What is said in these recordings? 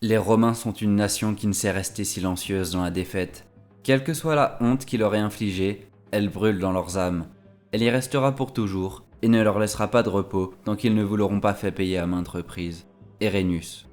Les Romains sont une nation qui ne sait rester silencieuse dans la défaite. Quelle que soit la honte qui leur est infligée, elle brûle dans leurs âmes. Elle y restera pour toujours et ne leur laissera pas de repos tant qu'ils ne vous l'auront pas fait payer à maintes reprises. Herennius.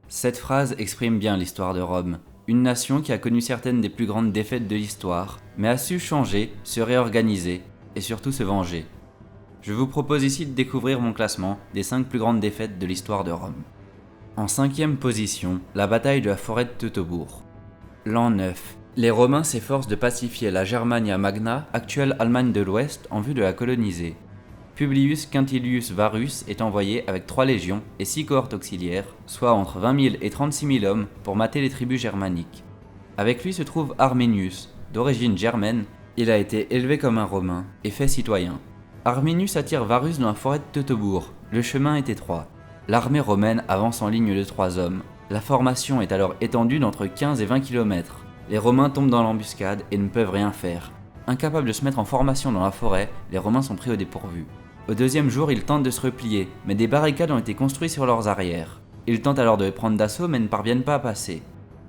Cette phrase exprime bien l'histoire de Rome, une nation qui a connu certaines des plus grandes défaites de l'histoire, mais a su changer, se réorganiser et surtout se venger. Je vous propose ici de découvrir mon classement des 5 plus grandes défaites de l'histoire de Rome. En 5e position, la bataille de la forêt de Teutobourg. L'an 9, les Romains s'efforcent de pacifier la Germania Magna, actuelle Allemagne de l'Ouest, en vue de la coloniser. Publius Quintilius Varus est envoyé avec 3 légions et 6 cohortes auxiliaires, soit entre 20 000 et 36 000 hommes pour mater les tribus germaniques. Avec lui se trouve Arminius, d'origine germaine, il a été élevé comme un Romain et fait citoyen. Arminius attire Varus dans la forêt de Teutobourg, le chemin est étroit. L'armée romaine avance en ligne de 3 hommes. La formation est alors étendue d'entre 15 et 20 km. Les Romains tombent dans l'embuscade et ne peuvent rien faire. Incapables de se mettre en formation dans la forêt, les Romains sont pris au dépourvu. Au 2e jour, ils tentent de se replier, mais des barricades ont été construites sur leurs arrières. Ils tentent alors de les prendre d'assaut mais ne parviennent pas à passer.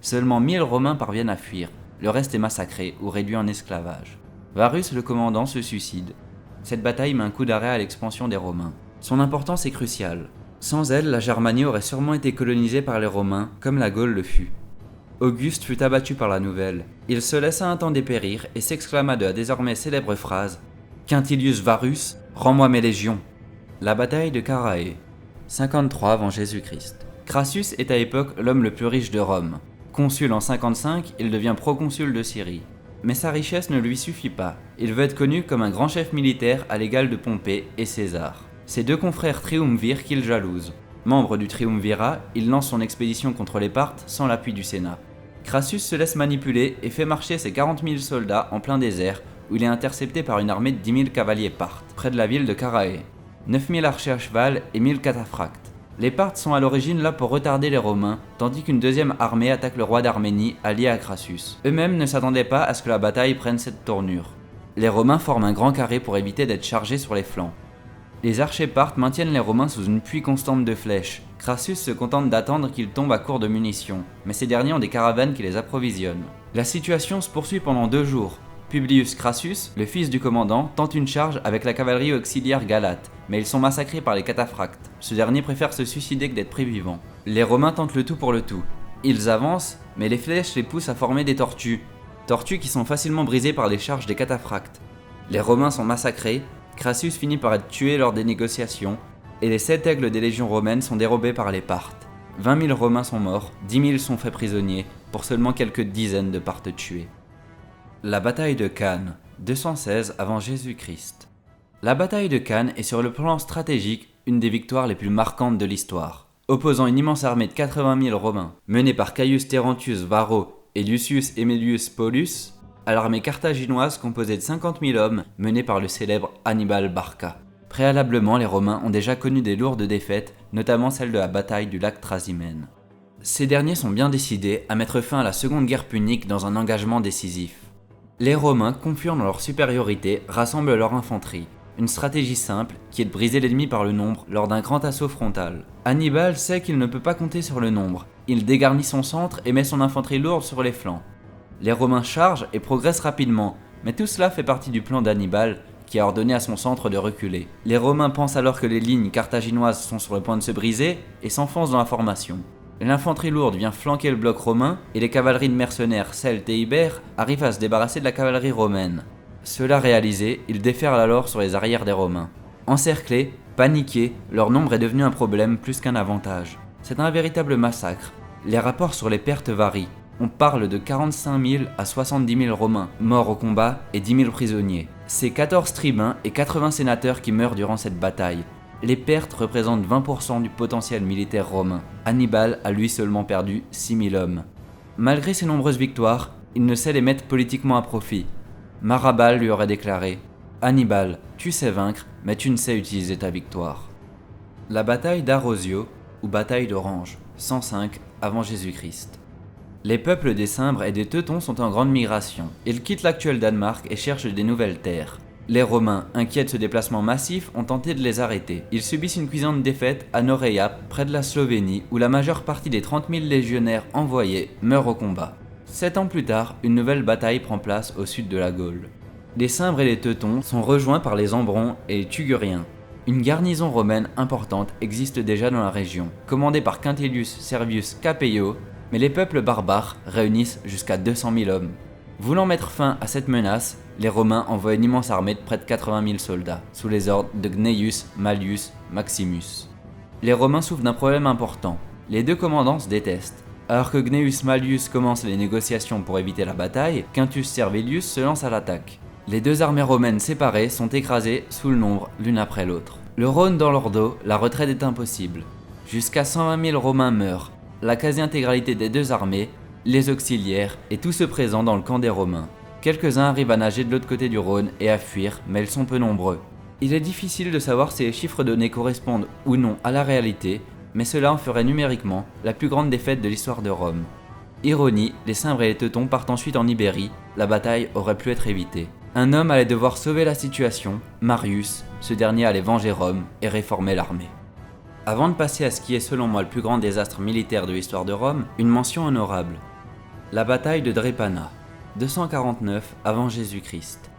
Seulement 1000 Romains parviennent à fuir. Le reste est massacré ou réduit en esclavage. Varus, le commandant, se suicide. Cette bataille met un coup d'arrêt à l'expansion des Romains. Son importance est cruciale. Sans elle, la Germanie aurait sûrement été colonisée par les Romains, comme la Gaule le fut. Auguste fut abattu par la nouvelle. Il se laissa un temps dépérir et s'exclama de la désormais célèbre phrase « Quintilius Varus, rends-moi mes légions !» La bataille de Carae, 53 avant Jésus-Christ. Crassus est à l'époque l'homme le plus riche de Rome. Consul en 55, il devient proconsul de Syrie. Mais sa richesse ne lui suffit pas. Il veut être connu comme un grand chef militaire à l'égal de Pompée et César. Ses 2 confrères triumvirent qu'il jalouse. Membre du triumvirat, il lance son expédition contre les Parthes sans l'appui du Sénat. Crassus se laisse manipuler et fait marcher ses 40 000 soldats en plein désert, où il est intercepté par une armée de 10 000 cavaliers parthes, près de la ville de Carae. 9 000 archers à cheval et 1000 cataphractes. Les Parthes sont à l'origine là pour retarder les Romains, tandis qu'une 2e armée attaque le roi d'Arménie, allié à Crassus. Eux-mêmes ne s'attendaient pas à ce que la bataille prenne cette tournure. Les Romains forment un grand carré pour éviter d'être chargés sur les flancs. Les archers parthes maintiennent les Romains sous une pluie constante de flèches. Crassus se contente d'attendre qu'ils tombent à court de munitions, mais ces derniers ont des caravanes qui les approvisionnent. La situation se poursuit pendant 2 jours. Publius Crassus, le fils du commandant, tente une charge avec la cavalerie auxiliaire galate, mais ils sont massacrés par les cataphractes. Ce dernier préfère se suicider que d'être pris vivant. Les Romains tentent le tout pour le tout. Ils avancent, mais les flèches les poussent à former des tortues. Tortues qui sont facilement brisées par les charges des cataphractes. Les Romains sont massacrés. Crassus finit par être tué lors des négociations, et les 7 aigles des légions romaines sont dérobés par les Parthes. 20 000 Romains sont morts, 10 000 sont faits prisonniers, pour seulement quelques dizaines de Parthes tués. La bataille de Cannes, 216 avant Jésus-Christ. La bataille de Cannes est sur le plan stratégique une des victoires les plus marquantes de l'histoire. Opposant une immense armée de 80 000 Romains, menée par Caius Terentius Varro et Lucius Aemilius Paulus, à l'armée carthaginoise composée de 50 000 hommes menée par le célèbre Hannibal Barca. Préalablement, les Romains ont déjà connu des lourdes défaites, notamment celle de la bataille du lac Trasimène. Ces derniers sont bien décidés à mettre fin à la seconde guerre punique dans un engagement décisif. Les Romains, confiants dans leur supériorité, rassemblent leur infanterie. Une stratégie simple qui est de briser l'ennemi par le nombre lors d'un grand assaut frontal. Hannibal sait qu'il ne peut pas compter sur le nombre. Il dégarnit son centre et met son infanterie lourde sur les flancs. Les Romains chargent et progressent rapidement, mais tout cela fait partie du plan d'Hannibal qui a ordonné à son centre de reculer. Les Romains pensent alors que les lignes carthaginoises sont sur le point de se briser et s'enfoncent dans la formation. L'infanterie lourde vient flanquer le bloc romain et les cavaleries de mercenaires celtes et ibères arrivent à se débarrasser de la cavalerie romaine. Cela réalisé, ils déferlent alors sur les arrières des Romains. Encerclés, paniqués, leur nombre est devenu un problème plus qu'un avantage. C'est un véritable massacre. Les rapports sur les pertes varient. On parle de 45 000 à 70 000 Romains morts au combat et 10 000 prisonniers. C'est 14 tribuns et 80 sénateurs qui meurent durant cette bataille. Les pertes représentent 20% du potentiel militaire romain. Hannibal a lui seulement perdu 6 000 hommes. Malgré ses nombreuses victoires, il ne sait les mettre politiquement à profit. Marabal lui aurait déclaré « Hannibal, tu sais vaincre, mais tu ne sais utiliser ta victoire ». La bataille d'Arosio, ou bataille d'Orange, 105 avant Jésus-Christ. Les peuples des Cimbres et des Teutons sont en grande migration. Ils quittent l'actuel Danemark et cherchent des nouvelles terres. Les Romains, inquiets de ce déplacement massif, ont tenté de les arrêter. Ils subissent une cuisante défaite à Noreia, près de la Slovénie, où la majeure partie des 30 000 légionnaires envoyés meurent au combat. 7 ans plus tard, une nouvelle bataille prend place au sud de la Gaule. Les Cimbres et les Teutons sont rejoints par les Ambrons et les Tuguriens. Une garnison romaine importante existe déjà dans la région, commandée par Quintilius Servius Capeio, mais les peuples barbares réunissent jusqu'à 200 000 hommes. Voulant mettre fin à cette menace, les Romains envoient une immense armée de près de 80 000 soldats, sous les ordres de Gnaeus Mallius Maximus. Les Romains souffrent d'un problème important, les deux commandants se détestent. Alors que Gnaeus Mallius commence les négociations pour éviter la bataille, Quintus Servilius se lance à l'attaque. Les deux armées romaines séparées sont écrasées sous le nombre l'une après l'autre. Le Rhône dans leur dos, la retraite est impossible. Jusqu'à 120 000 Romains meurent, la quasi-intégralité des deux armées, les auxiliaires et tous ceux présents dans le camp des Romains. Quelques-uns arrivent à nager de l'autre côté du Rhône et à fuir, mais ils sont peu nombreux. Il est difficile de savoir si les chiffres donnés correspondent ou non à la réalité, mais cela en ferait numériquement la plus grande défaite de l'histoire de Rome. Ironie, les Cimbres et les Teutons partent ensuite en Ibérie, la bataille aurait pu être évitée. Un homme allait devoir sauver la situation, Marius, ce dernier allait venger Rome et réformer l'armée. Avant de passer à ce qui est selon moi le plus grand désastre militaire de l'histoire de Rome, une mention honorable. La bataille de Drépana, 249 avant Jésus-Christ.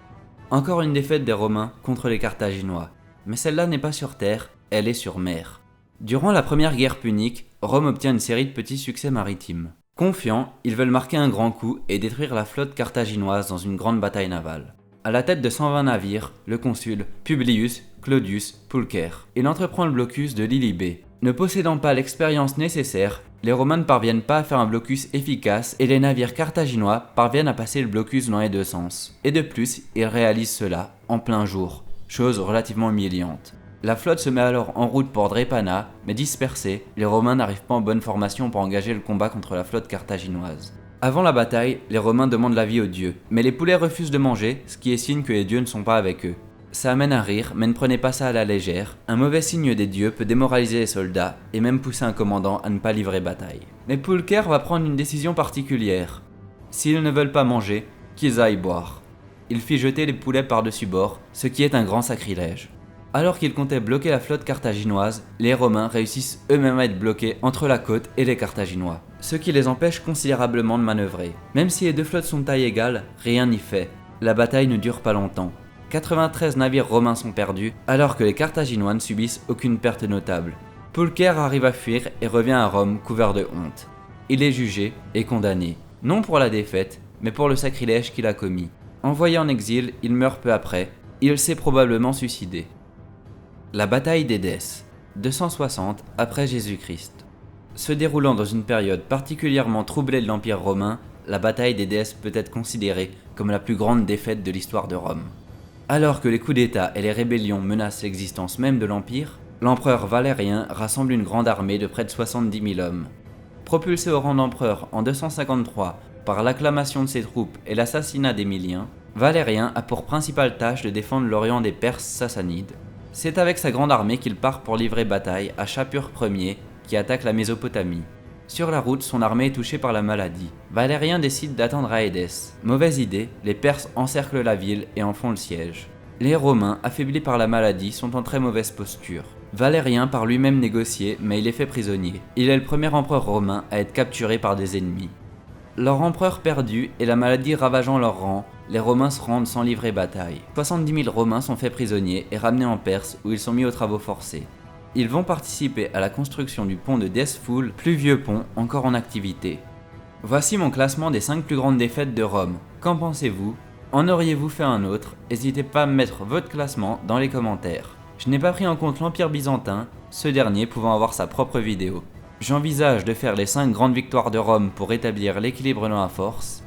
Encore une défaite des Romains contre les Carthaginois, mais celle-là n'est pas sur terre, elle est sur mer. Durant la première guerre punique, Rome obtient une série de petits succès maritimes. Confiants, ils veulent marquer un grand coup et détruire la flotte carthaginoise dans une grande bataille navale. À la tête de 120 navires, le consul Publius Claudius Pulcher. Il entreprend le blocus de Lilybée. Ne possédant pas l'expérience nécessaire, les Romains ne parviennent pas à faire un blocus efficace et les navires carthaginois parviennent à passer le blocus dans les deux sens. Et de plus, ils réalisent cela en plein jour, chose relativement humiliante. La flotte se met alors en route pour Drépana, mais dispersée, les Romains n'arrivent pas en bonne formation pour engager le combat contre la flotte carthaginoise. Avant la bataille, les Romains demandent l'avis aux dieux, mais les poulets refusent de manger, ce qui est signe que les dieux ne sont pas avec eux. Ça amène à rire, mais ne prenez pas ça à la légère. Un mauvais signe des dieux peut démoraliser les soldats et même pousser un commandant à ne pas livrer bataille. Mais Pulcher va prendre une décision particulière. S'ils ne veulent pas manger, qu'ils aillent boire. Il fit jeter les poulets par-dessus bord, ce qui est un grand sacrilège. Alors qu'ils comptaient bloquer la flotte carthaginoise, les Romains réussissent eux-mêmes à être bloqués entre la côte et les Carthaginois, ce qui les empêche considérablement de manœuvrer. Même si les deux flottes sont de taille égale, rien n'y fait. La bataille ne dure pas longtemps. 93 navires romains sont perdus, alors que les Carthaginois ne subissent aucune perte notable. Pulcher arrive à fuir et revient à Rome couvert de honte. Il est jugé et condamné, non pour la défaite, mais pour le sacrilège qu'il a commis. Envoyé en exil, il meurt peu après. Il s'est probablement suicidé. La bataille d'Édesse, 260 après Jésus-Christ. Se déroulant dans une période particulièrement troublée de l'Empire romain, la bataille d'Édesse peut être considérée comme la plus grande défaite de l'histoire de Rome. Alors que les coups d'État et les rébellions menacent l'existence même de l'Empire, l'empereur Valérien rassemble une grande armée de près de 70 000 hommes. Propulsé au rang d'empereur en 253 par l'acclamation de ses troupes et l'assassinat d'Émilien, Valérien a pour principale tâche de défendre l'Orient des Perses sassanides. C'est avec sa grande armée qu'il part pour livrer bataille à Shapur Ier qui attaque la Mésopotamie. Sur la route, son armée est touchée par la maladie. Valérien décide d'attendre à Édesse. Mauvaise idée, les Perses encerclent la ville et en font le siège. Les Romains, affaiblis par la maladie, sont en très mauvaise posture. Valérien part lui-même négocier, mais il est fait prisonnier. Il est le premier empereur romain à être capturé par des ennemis. Leur empereur perdu et la maladie ravageant leurs rangs, les Romains se rendent sans livrer bataille. 70 000 Romains sont faits prisonniers et ramenés en Perse où ils sont mis aux travaux forcés. Ils vont participer à la construction du pont de Desfoul, plus vieux pont encore en activité. Voici mon classement des 5 plus grandes défaites de Rome. Qu'en pensez-vous? En auriez-vous fait un autre? N'hésitez pas à me mettre votre classement dans les commentaires. Je n'ai pas pris en compte l'Empire byzantin, ce dernier pouvant avoir sa propre vidéo. J'envisage de faire les 5 grandes victoires de Rome pour rétablir l'équilibre dans la force.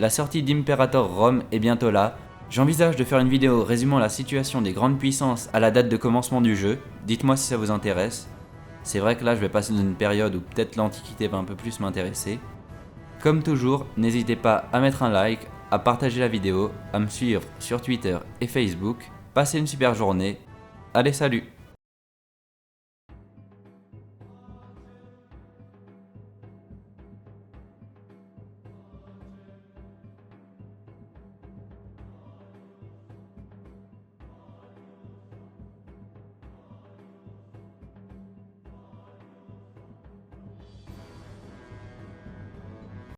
La sortie d'Imperator Rome est bientôt là. J'envisage de faire une vidéo résumant la situation des grandes puissances à la date de commencement du jeu. Dites-moi si ça vous intéresse. C'est vrai que là je vais passer dans une période où peut-être l'Antiquité va un peu plus m'intéresser. Comme toujours, n'hésitez pas à mettre un like, à partager la vidéo, à me suivre sur Twitter et Facebook. Passez une super journée. Allez, salut!